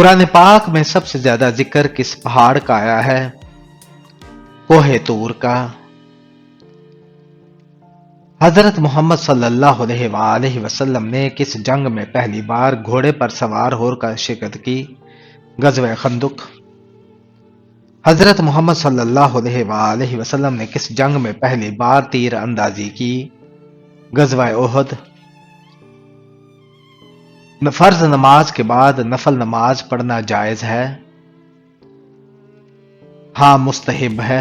قرآن پاک میں سب سے زیادہ ذکر کس پہاڑ کا آیا ہے؟ کوہ طور کا۔ حضرت محمد صلی اللہ علیہ وآلہ وسلم نے کس جنگ میں پہلی بار گھوڑے پر سوار ہو کر شرکت کی؟ غزوہ خندق۔ حضرت محمد صلی اللہ علیہ وآلہ وسلم نے کس جنگ میں پہلی بار تیر اندازی کی؟ غزوہ احد۔ فرض نماز کے بعد نفل نماز پڑھنا جائز ہے؟ ہاں، مستحب ہے۔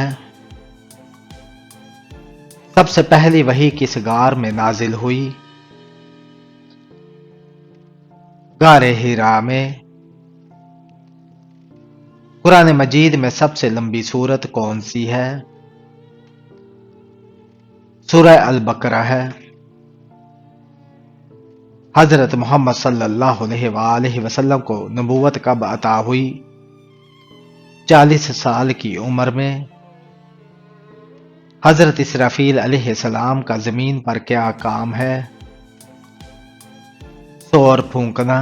سب سے پہلی وحی کس غار میں نازل ہوئی؟ غار حرا میں۔ قرآن مجید میں سب سے لمبی سورت کون سی ہے؟ سورہ البقرہ ہے۔ حضرت محمد صلی اللہ علیہ وآلہ وسلم کو نبوت کب عطا ہوئی؟ 40 سال کی عمر میں۔ حضرت اسرافیل علیہ السلام کا زمین پر کیا کام ہے؟ سور پھونکنا۔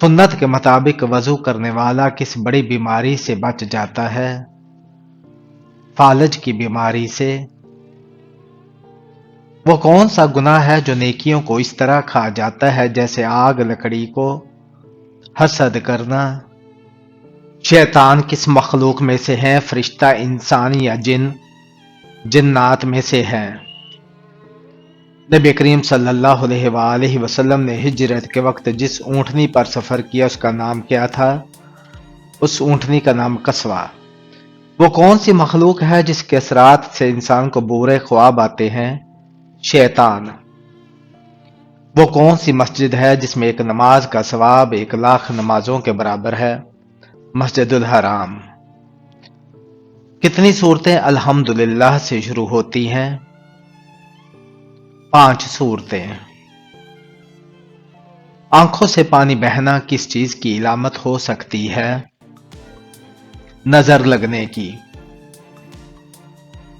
سنت کے مطابق وضو کرنے والا کس بڑی بیماری سے بچ جاتا ہے؟ فالج کی بیماری سے۔ وہ کون سا گناہ ہے جو نیکیوں کو اس طرح کھا جاتا ہے جیسے آگ لکڑی کو؟ حسد کرنا۔ شیطان کس مخلوق میں سے ہے؟ فرشتہ، انسان یا جن؟ جنات میں سے ہے۔ نبی کریم صلی اللہ علیہ وآلہ وسلم نے ہجرت کے وقت جس اونٹنی پر سفر کیا اس کا نام کیا تھا؟ اس اونٹنی کا نام قصوہ۔ وہ کون سی مخلوق ہے جس کے اثرات سے انسان کو برے خواب آتے ہیں؟ شیطان۔ وہ کون سی مسجد ہے جس میں ایک نماز کا ثواب 1,00,000 نمازوں کے برابر ہے؟ مسجد الحرام۔ کتنی صورتیں الحمدللہ سے شروع ہوتی ہیں؟ 5 صورتیں۔ آنکھوں سے پانی بہنا کس چیز کی علامت ہو سکتی ہے؟ نظر لگنے کی۔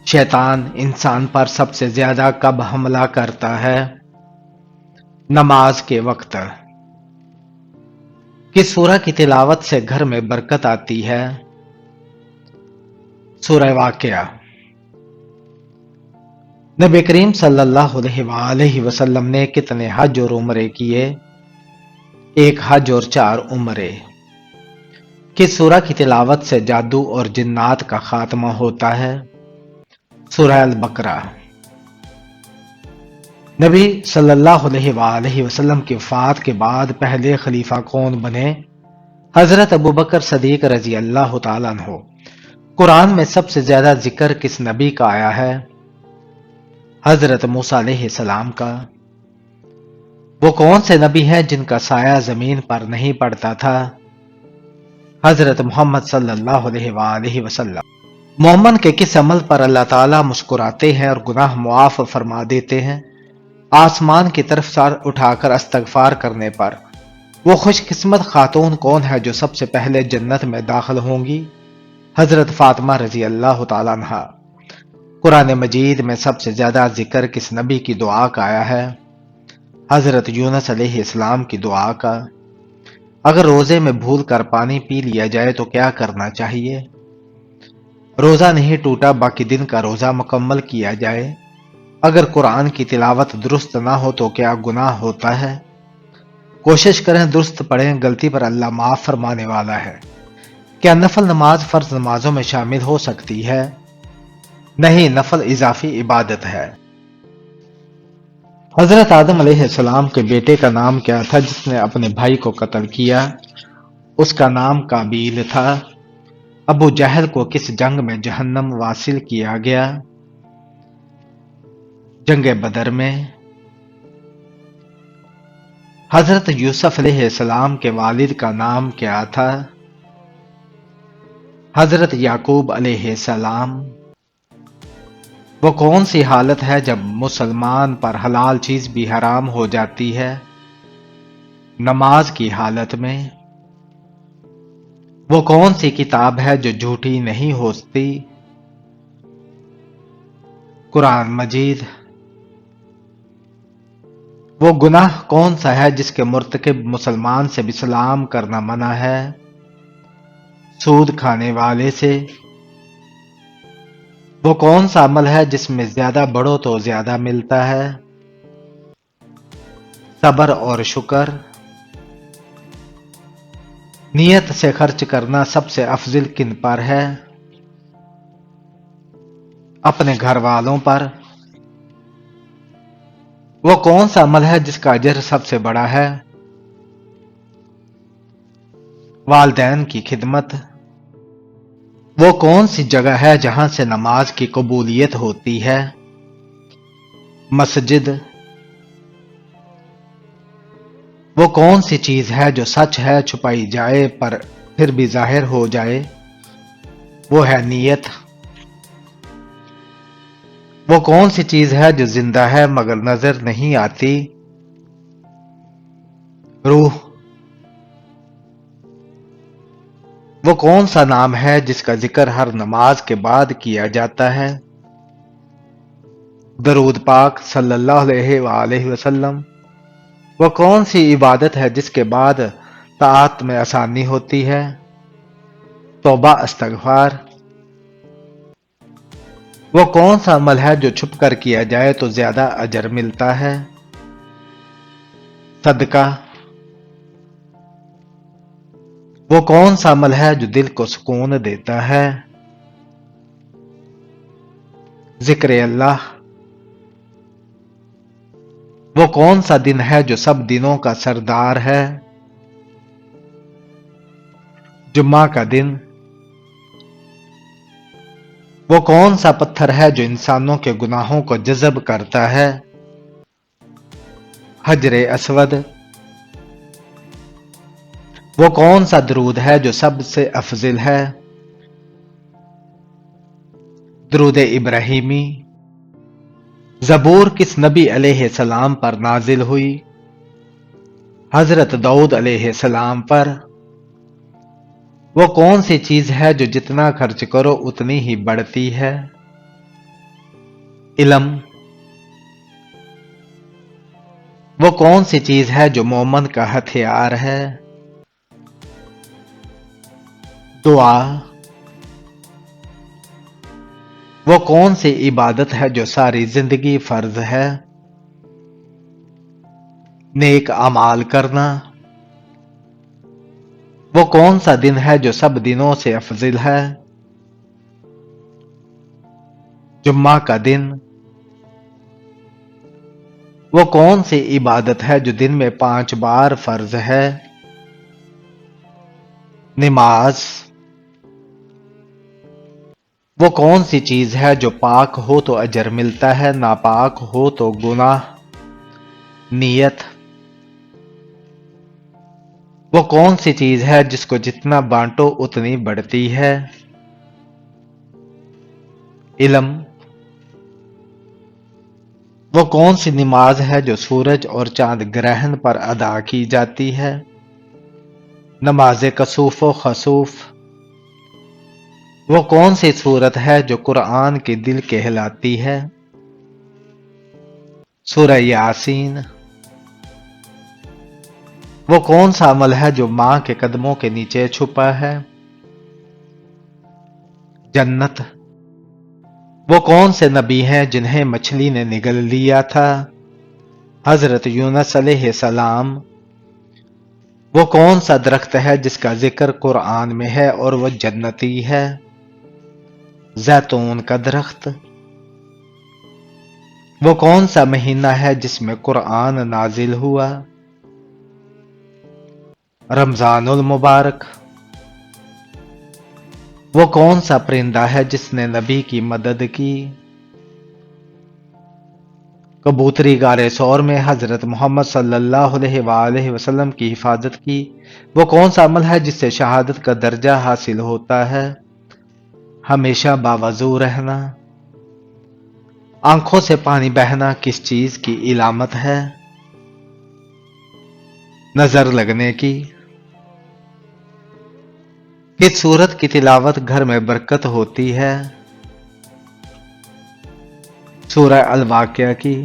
شیطان انسان پر سب سے زیادہ کب حملہ کرتا ہے؟ نماز کے وقت۔ کس سورہ کی تلاوت سے گھر میں برکت آتی ہے؟ سورہ واقعہ۔ نبی کریم صلی اللہ علیہ وآلہ وسلم نے کتنے حج اور عمرے کیے؟ 1 حج اور 4 عمرے۔ کس سورہ کی تلاوت سے جادو اور جنات کا خاتمہ ہوتا ہے؟ سورہ البقرہ۔ نبی صلی اللہ علیہ وآلہ وسلم کی وفات کے بعد پہلے خلیفہ کون بنے؟ حضرت ابوبکر صدیق رضی اللہ تعالیٰ عنہ۔ قرآن میں سب سے زیادہ ذکر کس نبی کا آیا ہے؟ حضرت موسیٰ علیہ السلام کا۔ وہ کون سے نبی ہیں جن کا سایہ زمین پر نہیں پڑتا تھا؟ حضرت محمد صلی اللہ علیہ وآلہ وسلم۔ مومن کے کس عمل پر اللہ تعالیٰ مسکراتے ہیں اور گناہ معاف فرما دیتے ہیں؟ آسمان کی طرف سر اٹھا کر استغفار کرنے پر۔ وہ خوش قسمت خاتون کون ہے جو سب سے پہلے جنت میں داخل ہوں گی؟ حضرت فاطمہ رضی اللہ تعالیٰ عنہا۔ قرآن مجید میں سب سے زیادہ ذکر کس نبی کی دعا کا آیا ہے؟ حضرت یونس علیہ السلام کی دعا کا۔ اگر روزے میں بھول کر پانی پی لیا جائے تو کیا کرنا چاہیے؟ روزہ نہیں ٹوٹا باقی دن کا روزہ مکمل کیا جائے۔ اگر قرآن کی تلاوت درست نہ ہو تو کیا گناہ ہوتا ہے؟ کوشش کریں درست پڑھیں، غلطی پر اللہ معاف فرمانے والا ہے۔ کیا نفل نماز فرض نمازوں میں شامل ہو سکتی ہے؟ نہیں، نفل اضافی عبادت ہے۔ حضرت آدم علیہ السلام کے بیٹے کا نام کیا تھا جس نے اپنے بھائی کو قتل کیا؟ اس کا نام قابیل تھا۔ ابو جہل کو کس جنگ میں جہنم واصل کیا گیا؟ جنگ بدر میں۔ حضرت یوسف علیہ السلام کے والد کا نام کیا تھا؟ حضرت یعقوب علیہ السلام۔ وہ کون سی حالت ہے جب مسلمان پر حلال چیز بھی حرام ہو جاتی ہے؟ نماز کی حالت میں۔ وہ کون سی کتاب ہے جو جھوٹی نہیں ہوتی؟ قرآن مجید۔ وہ گناہ کون سا ہے جس کے مرتکب مسلمان سے بھی سلام کرنا منع ہے؟ سود کھانے والے سے۔ وہ کون سا عمل ہے جس میں زیادہ بڑھو تو زیادہ ملتا ہے؟ صبر اور شکر۔ نیت سے خرچ کرنا سب سے افضل کن پر ہے؟ اپنے گھر والوں پر۔ وہ کون سا عمل ہے جس کا اجر سب سے بڑا ہے؟ والدین کی خدمت۔ وہ کون سی جگہ ہے جہاں سے نماز کی قبولیت ہوتی ہے؟ مسجد۔ وہ کون سی چیز ہے جو سچ ہے چھپائی جائے پر پھر بھی ظاہر ہو جائے؟ وہ ہے نیت۔ وہ کون سی چیز ہے جو زندہ ہے مگر نظر نہیں آتی؟ روح۔ وہ کون سا نام ہے جس کا ذکر ہر نماز کے بعد کیا جاتا ہے؟ درود پاک صلی اللہ علیہ وآلہ وسلم۔ وہ کون سی عبادت ہے جس کے بعد طاعت میں آسانی ہوتی ہے؟ توبہ استغفار۔ وہ کون سا عمل ہے جو چھپ کر کیا جائے تو زیادہ اجر ملتا ہے؟ صدقہ۔ وہ کون سا عمل ہے جو دل کو سکون دیتا ہے؟ ذکر اللہ۔ وہ کون سا دن ہے جو سب دنوں کا سردار ہے؟ جمعہ کا دن۔ وہ کون سا پتھر ہے جو انسانوں کے گناہوں کو جذب کرتا ہے؟ حجر اسود۔ وہ کون سا درود ہے جو سب سے افضل ہے؟ درود ابراہیمی۔ زبور کس نبی علیہ السلام پر نازل ہوئی؟ حضرت داؤد علیہ السلام پر۔ وہ کون سی چیز ہے جو جتنا خرچ کرو اتنی ہی بڑھتی ہے؟ علم۔ وہ کون سی چیز ہے جو مومن کا ہتھیار ہے؟ دعا۔ وہ کون سی عبادت ہے جو ساری زندگی فرض ہے؟ نیک اعمال کرنا۔ وہ کون سا دن ہے جو سب دنوں سے افضل ہے؟ جمعہ کا دن۔ وہ کون سی عبادت ہے جو دن میں 5 بار فرض ہے؟ نماز۔ وہ کون سی چیز ہے جو پاک ہو تو اجر ملتا ہے، ناپاک ہو تو گناہ؟ نیت۔ وہ کون سی چیز ہے جس کو جتنا بانٹو اتنی بڑھتی ہے؟ علم۔ وہ کون سی نماز ہے جو سورج اور چاند گرہن پر ادا کی جاتی ہے؟ نماز کسوف و خسوف۔ وہ کون سی سورت ہے جو قرآن کے دل کہلاتی ہے؟ سورہ یاسین۔ وہ کون سا عمل ہے جو ماں کے قدموں کے نیچے چھپا ہے؟ جنت۔ وہ کون سے نبی ہیں جنہیں مچھلی نے نگل لیا تھا؟ حضرت یونس علیہ السلام۔ وہ کون سا درخت ہے جس کا ذکر قرآن میں ہے اور وہ جنتی ہے؟ زیتون کا درخت۔ وہ کون سا مہینہ ہے جس میں قرآن نازل ہوا؟ رمضان المبارک۔ وہ کون سا پرندہ ہے جس نے نبی کی مدد کی؟ کبوتری غار ثور میں حضرت محمد صلی اللہ علیہ وآلہ وسلم کی حفاظت کی۔ وہ کون سا عمل ہے جس سے شہادت کا درجہ حاصل ہوتا ہے؟ ہمیشہ باوضو رہنا۔ آنکھوں سے پانی بہنا کس چیز کی علامت ہے؟ نظر لگنے کی۔ کس سورت کی تلاوت گھر میں برکت ہوتی ہے؟ سورہ الواقعہ کی۔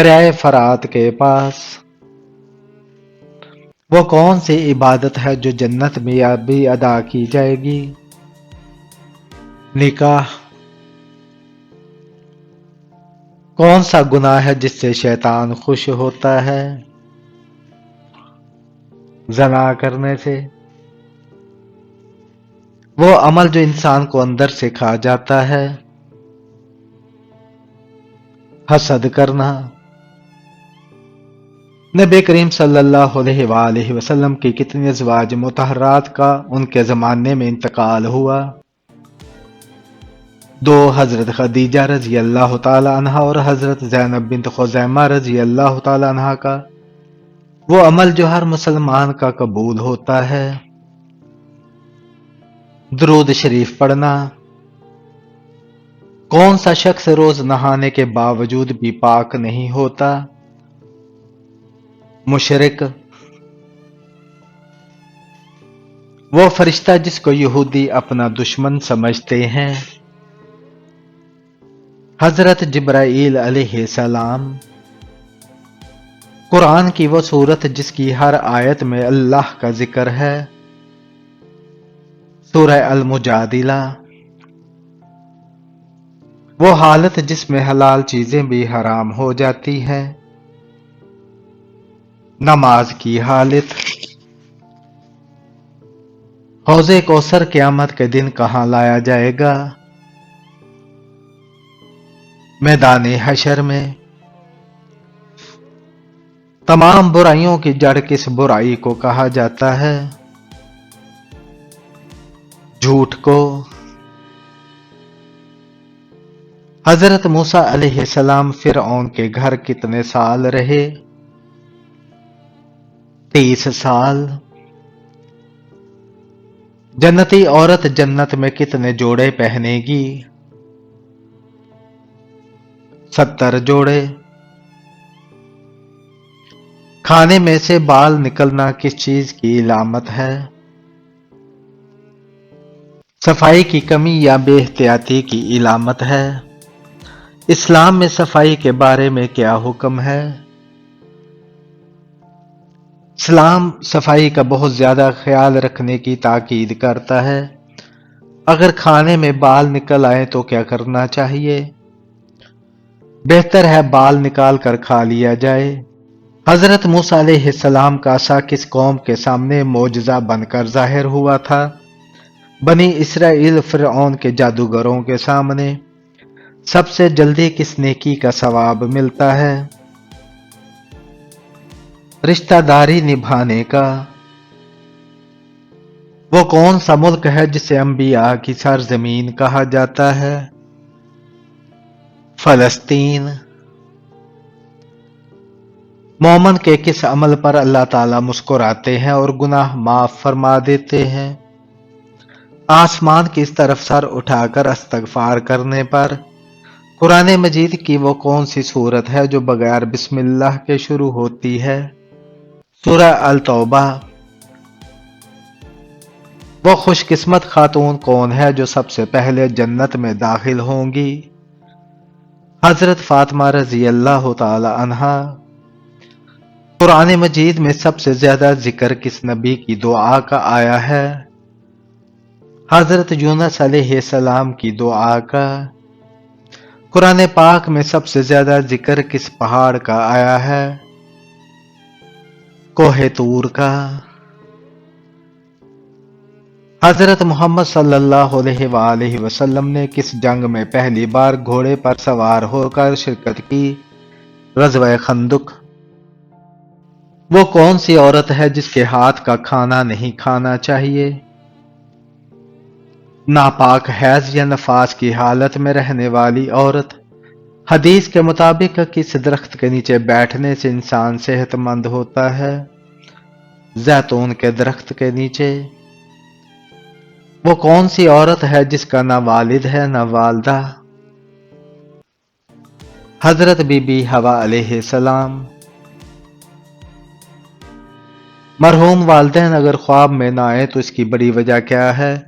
دریائے فرات کے پاس وہ کون سی عبادت ہے جو جنت میں بھی ادا کی جائے گی؟ نکاح۔ کون سا گناہ ہے جس سے شیطان خوش ہوتا ہے؟ زنا کرنے سے۔ وہ عمل جو انسان کو اندر سے کھا جاتا ہے؟ حسد کرنا۔ نبی کریم صلی اللہ علیہ وآلہ وسلم کی کتنی ازواج مطہرات کا ان کے زمانے میں انتقال ہوا؟ 2، حضرت خدیجہ رضی اللہ تعالی عنہ اور حضرت زینب بنت خزیمہ رضی اللہ تعالی عنہ کا۔ وہ عمل جو ہر مسلمان کا قبول ہوتا ہے۔ درود شریف پڑھنا۔ کون سا شخص روز نہانے کے باوجود بھی پاک نہیں ہوتا؟ مشرک۔ وہ فرشتہ جس کو یہودی اپنا دشمن سمجھتے ہیں؟ حضرت جبرائیل علیہ السلام۔ قرآن کی وہ سورت جس کی ہر آیت میں اللہ کا ذکر ہے؟ سورہ المجادلہ۔ وہ حالت جس میں حلال چیزیں بھی حرام ہو جاتی ہیں؟ نماز کی حالت۔ حوض کوثر قیامت کے دن کہاں لایا جائے گا؟ میدان حشر میں۔ تمام برائیوں کی جڑ کس برائی کو کہا جاتا ہے؟ جھوٹ کو۔ حضرت موسیٰ علیہ السلام فرعون کے گھر کتنے سال رہے؟ 30 سال۔ جنتی عورت جنت میں کتنے جوڑے پہنے گی؟ 70 جوڑے۔ کھانے میں سے بال نکلنا کس چیز کی علامت ہے؟ صفائی کی کمی یا بے احتیاطی کی علامت ہے؟ اسلام میں صفائی کے بارے میں کیا حکم ہے؟ اسلام صفائی کا بہت زیادہ خیال رکھنے کی تاکید کرتا ہے۔ اگر کھانے میں بال نکل آئے تو کیا کرنا چاہیے؟ بہتر ہے بال نکال کر کھا لیا جائے۔ حضرت موسیٰ علیہ السلام کا عصا کس قوم کے سامنے معجزہ بن کر ظاہر ہوا تھا؟ بنی اسرائیل فرعون کے جادوگروں کے سامنے۔ سب سے جلدی کس نیکی کا ثواب ملتا ہے؟ رشتہ داری نبھانے کا۔ وہ کون سا ملک ہے جسے انبیاء کی سرزمین کہا جاتا ہے؟ فلسطین۔ مومن کے کس عمل پر اللہ تعالیٰ مسکراتے ہیں اور گناہ معاف فرما دیتے ہیں؟ آسمان کی اس طرف سر اٹھا کر استغفار کرنے پر۔ قرآن مجید کی وہ کون سی سورت ہے جو بغیر بسم اللہ کے شروع ہوتی ہے؟ سورہ التوبہ۔ وہ خوش قسمت خاتون کون ہے جو سب سے پہلے جنت میں داخل ہوں گی؟ حضرت فاطمہ رضی اللہ تعالی عنہا۔ قرآن مجید میں سب سے زیادہ ذکر کس نبی کی دعا کا آیا ہے؟ حضرت یونس علیہ السلام کی دعا کا۔ قرآن پاک میں سب سے زیادہ ذکر کس پہاڑ کا آیا ہے؟ کوہ طور کا۔ حضرت محمد صلی اللہ علیہ وآلہ وسلم نے کس جنگ میں پہلی بار گھوڑے پر سوار ہو کر شرکت کی؟ غزوہ خندق۔ وہ کون سی عورت ہے جس کے ہاتھ کا کھانا نہیں کھانا چاہیے؟ ناپاک حیض یا نفاس کی حالت میں رہنے والی عورت۔ حدیث کے مطابق کس درخت کے نیچے بیٹھنے سے انسان صحت مند ہوتا ہے؟ زیتون کے درخت کے نیچے۔ وہ کون سی عورت ہے جس کا نہ والد ہے نہ والدہ؟ حضرت بی بی حوا علیہ السلام۔ مرحوم والدین اگر خواب میں نہ آئے تو اس کی بڑی وجہ کیا ہے؟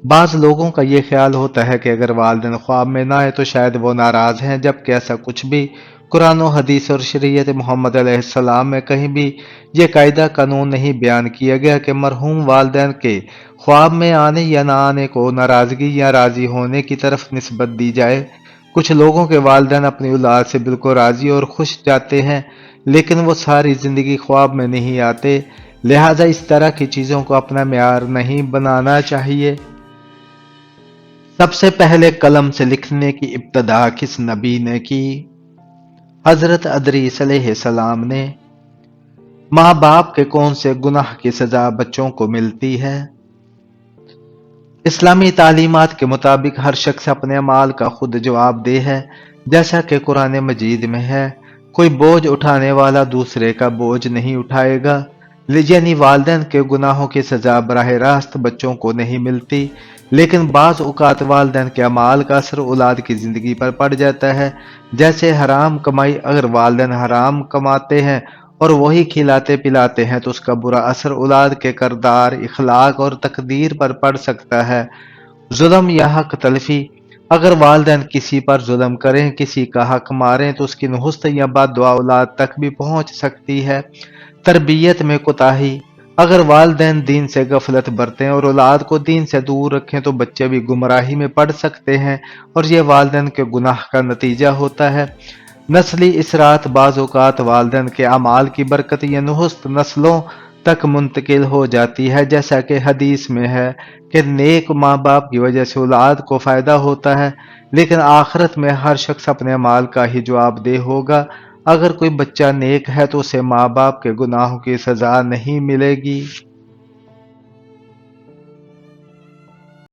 بعض لوگوں کا یہ خیال ہوتا ہے کہ اگر والدین خواب میں نہ آئے تو شاید وہ ناراض ہیں، جبکہ ایسا کچھ بھی قرآن و حدیث اور شریعت محمد علیہ السلام میں کہیں بھی یہ قاعدہ قانون نہیں بیان کیا گیا کہ مرحوم والدین کے خواب میں آنے یا نہ آنے کو ناراضگی یا راضی ہونے کی طرف نسبت دی جائے۔ کچھ لوگوں کے والدین اپنی اولاد سے بالکل راضی اور خوش جاتے ہیں، لیکن وہ ساری زندگی خواب میں نہیں آتے، لہذا اس طرح کی چیزوں کو اپنا معیار نہیں بنانا چاہیے۔ سب سے پہلے قلم سے لکھنے کی ابتدا کس نبی نے کی؟ حضرت ادریس علیہ السلام نے۔ ماں باپ کے کون سے گناہ کی سزا بچوں کو ملتی ہے؟ اسلامی تعلیمات کے مطابق ہر شخص اپنے اعمال کا خود جواب دہ ہے، جیسا کہ قرآن مجید میں ہے، کوئی بوجھ اٹھانے والا دوسرے کا بوجھ نہیں اٹھائے گا۔ یعنی والدین کے گناہوں کی سزا براہ راست بچوں کو نہیں ملتی، لیکن بعض اوقات والدین کے اعمال کا اثر اولاد کی زندگی پر پڑ جاتا ہے، جیسے حرام کمائی۔ اگر والدین حرام کماتے ہیں اور وہی کھلاتے پلاتے ہیں تو اس کا برا اثر اولاد کے کردار، اخلاق اور تقدیر پر پڑ سکتا ہے۔ ظلم یا حق تلفی، اگر والدین کسی پر ظلم کریں، کسی کا حق ماریں تو اس کی نحست یا بد دعا اولاد تک بھی پہنچ سکتی ہے۔ تربیت میں کوتاہی، اگر والدین دین سے غفلت برتیں اور اولاد کو دین سے دور رکھیں تو بچے بھی گمراہی میں پڑ سکتے ہیں اور یہ والدین کے گناہ کا نتیجہ ہوتا ہے۔ نسلی اثرات، بعض اوقات والدین کے اعمال کی برکت یہ نحست نسلوں تک منتقل ہو جاتی ہے، جیسا کہ حدیث میں ہے کہ نیک ماں باپ کی وجہ سے اولاد کو فائدہ ہوتا ہے، لیکن آخرت میں ہر شخص اپنے اعمال کا ہی جواب دہ ہوگا۔ اگر کوئی بچہ نیک ہے تو اسے ماں باپ کے گناہوں کی سزا نہیں ملے گی۔